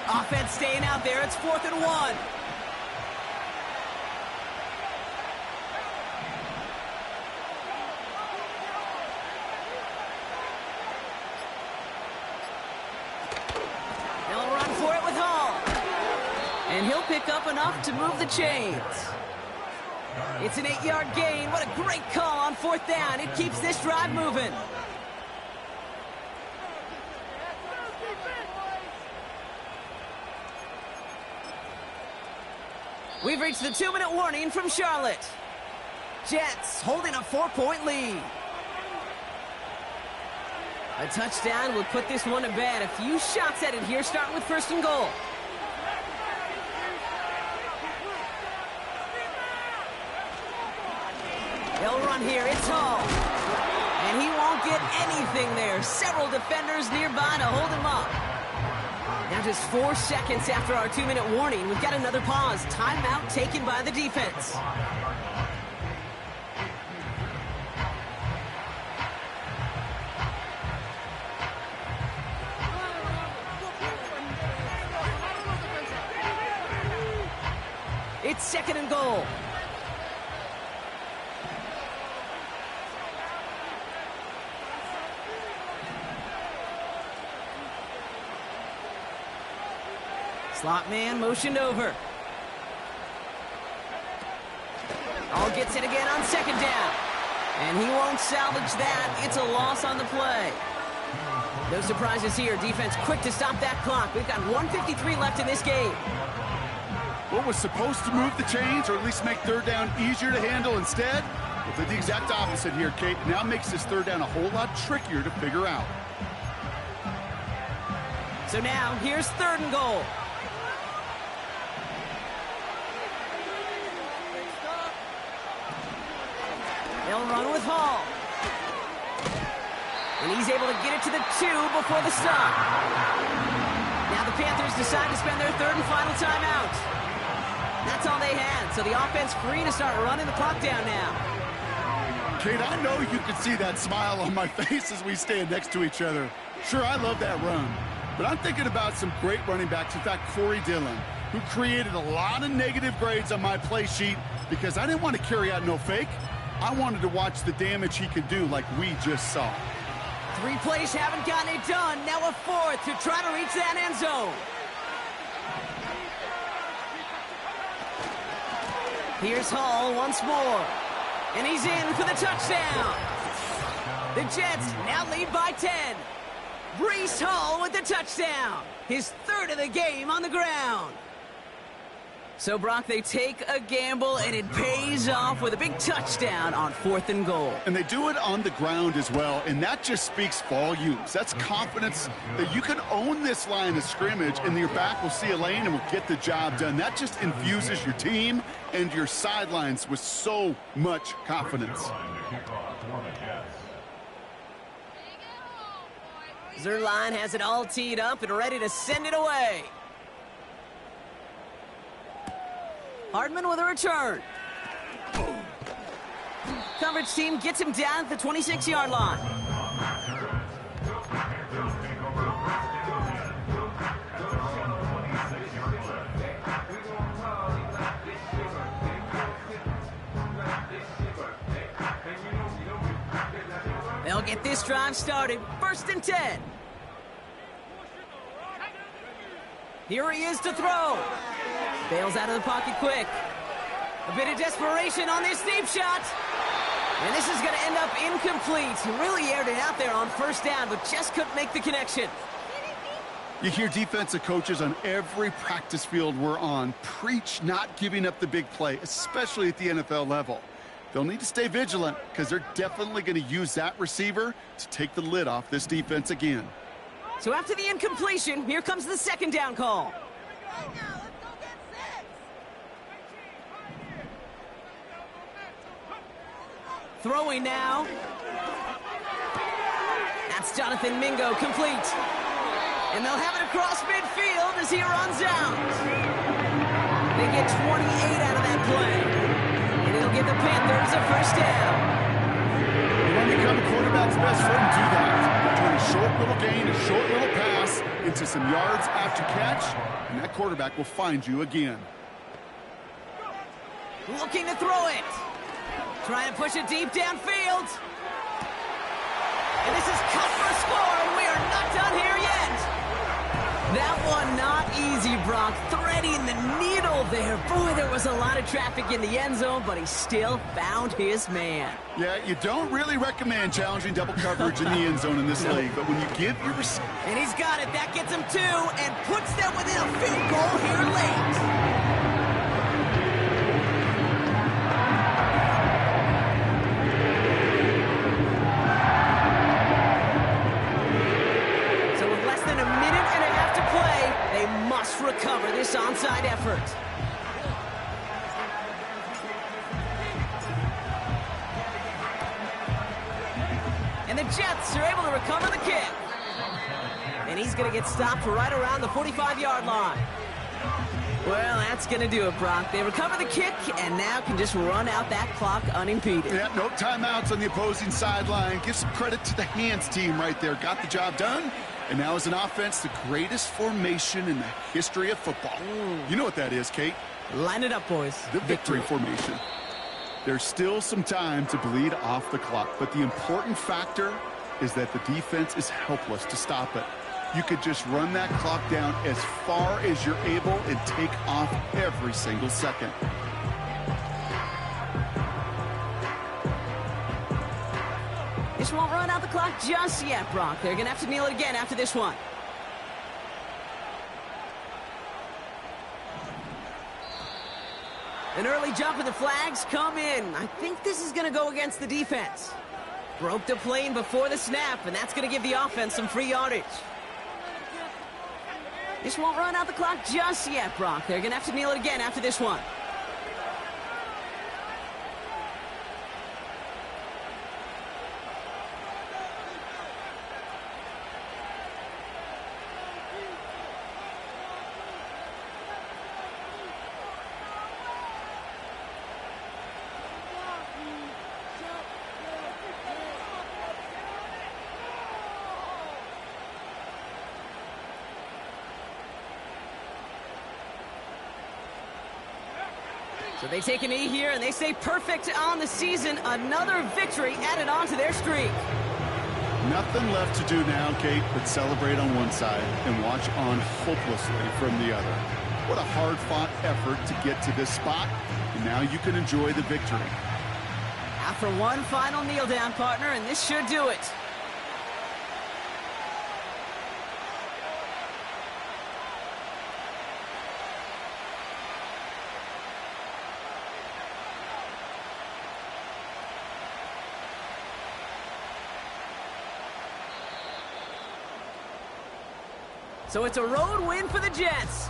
Offense staying out there. It's 4th and 1. And he'll pick up enough to move the chains. It's an 8-yard gain. What a great call on 4th down. It keeps this drive moving. We've reached the 2-minute warning from Charlotte. Jets holding a 4-point lead. A touchdown will put this one to bed. A few shots at it here, starting with 1st and goal. They'll run here. It's Hall. And he won't get anything there. Several defenders nearby to hold him up. Now just 4 seconds after our 2-minute warning, we've got another pause. Timeout taken by the defense. It's 2nd and goal. Slot man motioned over. Hall gets it again on 2nd down. And he won't salvage that. It's a loss on the play. No surprises here. Defense quick to stop that clock. We've got 1:53 left in this game. What was supposed to move the chains, or at least make 3rd down easier to handle instead? Well, did the exact opposite here, Kate. Now makes this 3rd down a whole lot trickier to figure out. So now, here's 3rd and goal. They'll run with Hall. And he's able to get it to the 2 before the stop. Now the Panthers decide to spend their third and final timeout. That's all they had, so the offense free to start running the clock down now. Kate, I know you can see that smile on my face as we stand next to each other. Sure, I love that run, but I'm thinking about some great running backs. In fact, Corey Dillon, who created a lot of negative grades on my play sheet because I didn't want to carry out no fake. I wanted to watch the damage he could do like we just saw. 3 plays haven't gotten it done. Now a 4th to try to reach that end zone. Here's Hall once more. And he's in for the touchdown. The Jets now lead by 10. Breece Hall with the touchdown. His 3rd of the game on the ground. So, Brock, they take a gamble, and it pays off with a big touchdown on 4th and goal. And they do it on the ground as well, and that just speaks volumes. That's confidence that you can own this line of scrimmage, and your back will see a lane and will get the job done. That just infuses your team and your sidelines with so much confidence. Zuerlein has it all teed up and ready to send it away. Hardman with a return. Coverage team gets him down at the 26-yard line. They'll get this drive started. 1st and 10. Here he is to throw. Bails out of the pocket quick. A bit of desperation on this deep shot. And this is going to end up incomplete. He really aired it out there on 1st down, but just couldn't make the connection. You hear defensive coaches on every practice field we're on preach not giving up the big play, especially at the NFL level. They'll need to stay vigilant because they're definitely going to use that receiver to take the lid off this defense again. So after the incompletion, here comes the 2nd down call. Throwing now. That's Jonathan Mingo complete. And they'll have it across midfield as he runs out. They get 28 out of that play. And it'll give the Panthers a 1st down. You want to become a quarterback's best friend, do that. Turn a short little gain, a short little pass into some yards after catch, and that quarterback will find you again. Looking to throw it. Trying to push it deep downfield. And this is cut for a score, and we are not done here yet. That one not easy, Brock. Threading the needle there. Boy, there was a lot of traffic in the end zone, but he still found his man. Yeah, you don't really recommend challenging double coverage in the end zone in this league, but when you give your receiver... And he's got it. That gets him 2 and puts them within a field goal here late. Recover this onside effort. And the Jets are able to recover the kick. And he's going to get stopped right around the 45-yard line. Well, that's going to do it, Brock. They recover the kick and now can just run out that clock unimpeded. Yeah, no timeouts on the opposing sideline. Give some credit to the hands team right there. Got the job done. And now as an offense, the greatest formation in the history of football. You know what that is, Kate? Line it up, boys. The victory formation. There's still some time to bleed off the clock, but the important factor is that the defense is helpless to stop it. You could just run that clock down as far as you're able and take off every single second. This won't run out the clock just yet, Brock. They're going to have to kneel it again after this one. An early jump and the flags come in. I think this is going to go against the defense. Broke the plane before the snap, and that's going to give the offense some free yardage. This won't run out the clock just yet, Brock. They're going to have to kneel it again after this one. So they take a knee here, and they stay perfect on the season. Another victory added on to their streak. Nothing left to do now, Kate, but celebrate on one side and watch on hopelessly from the other. What a hard-fought effort to get to this spot, and now you can enjoy the victory. After one final kneel down, partner, and this should do it. So it's a road win for the Jets.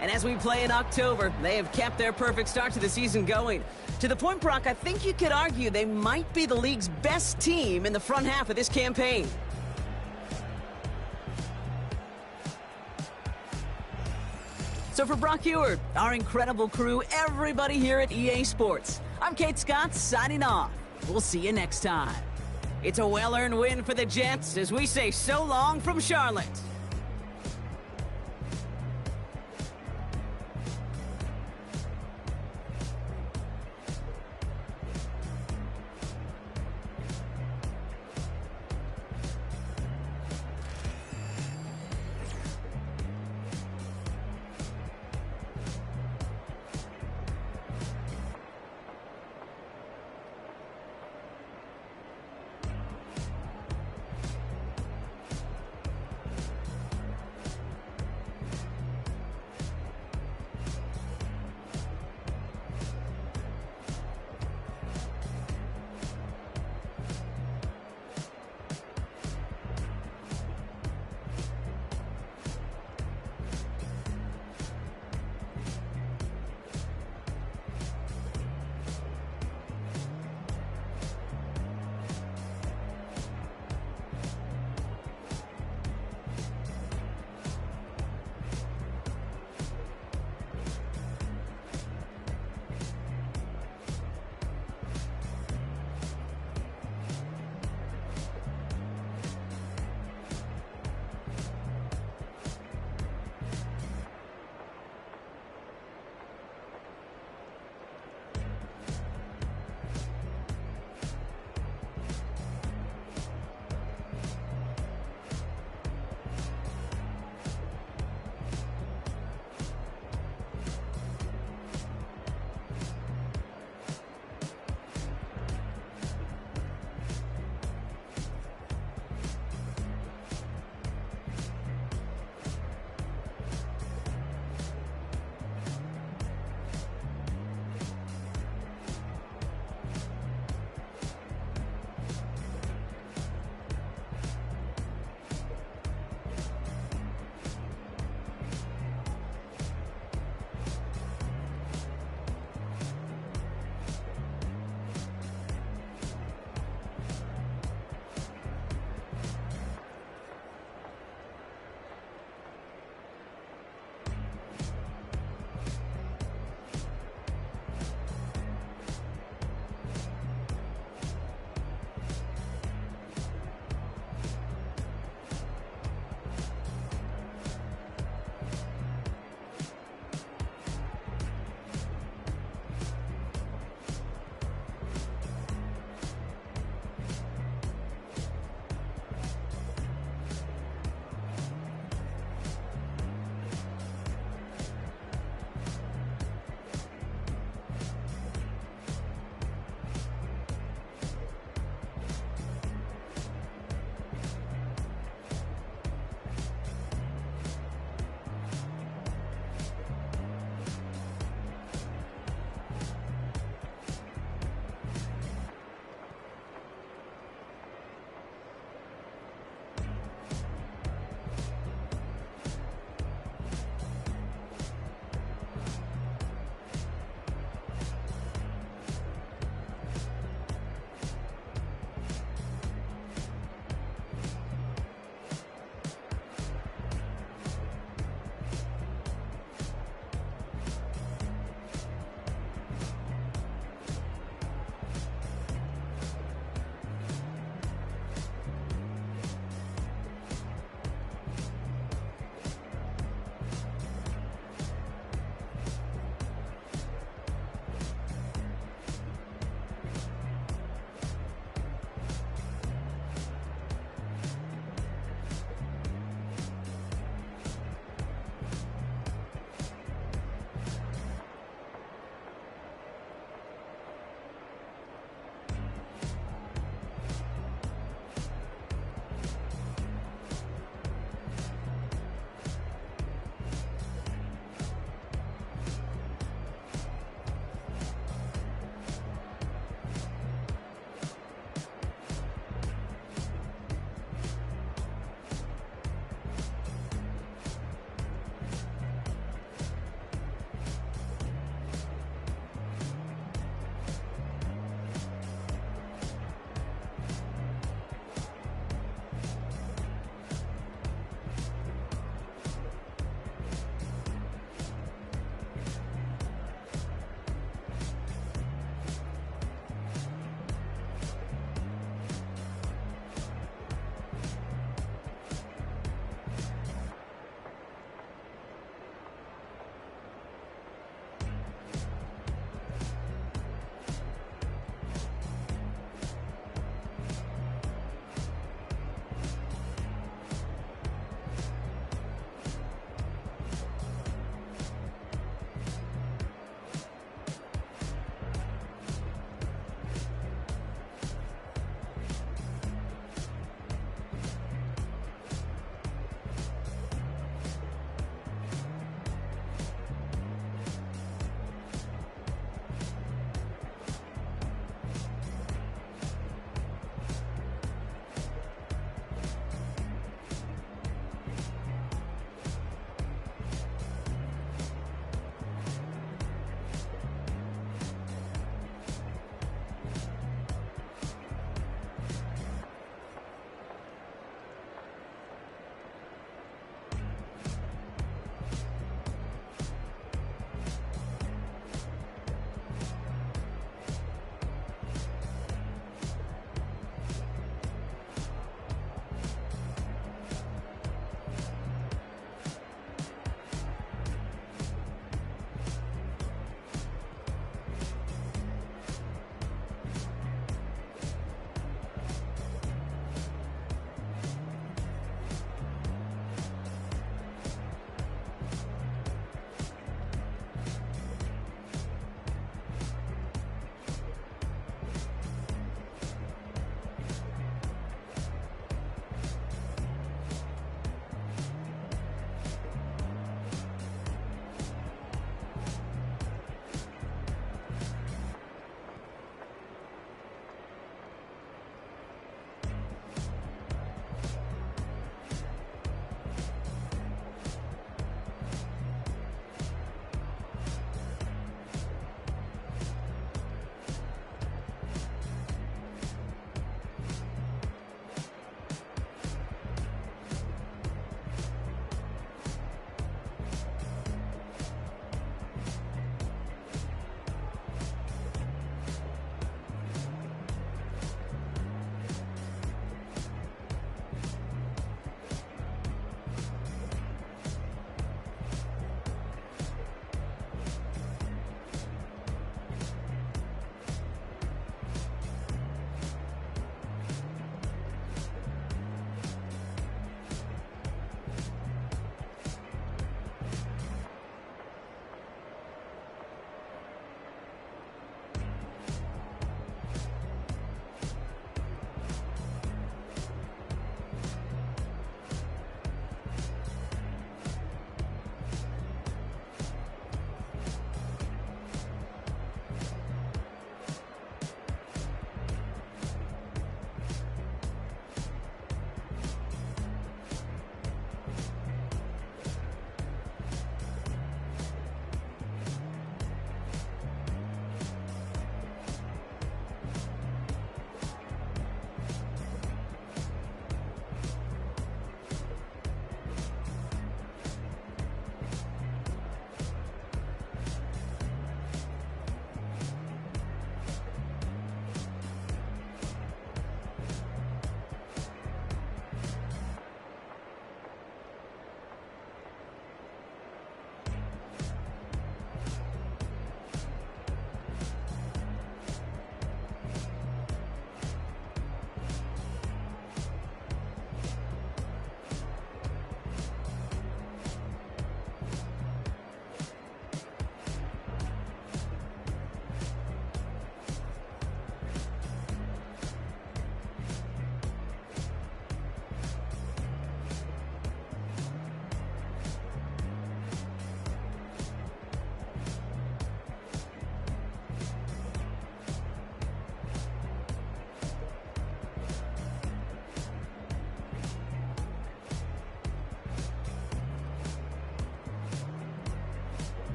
And as we play in October, they have kept their perfect start to the season going. To the point, Brock, I think you could argue they might be the league's best team in the front half of this campaign. So for Brock Huard, our incredible crew, everybody here at EA Sports, I'm Kate Scott signing off. We'll see you next time. It's a well-earned win for the Jets as we say so long from Charlotte.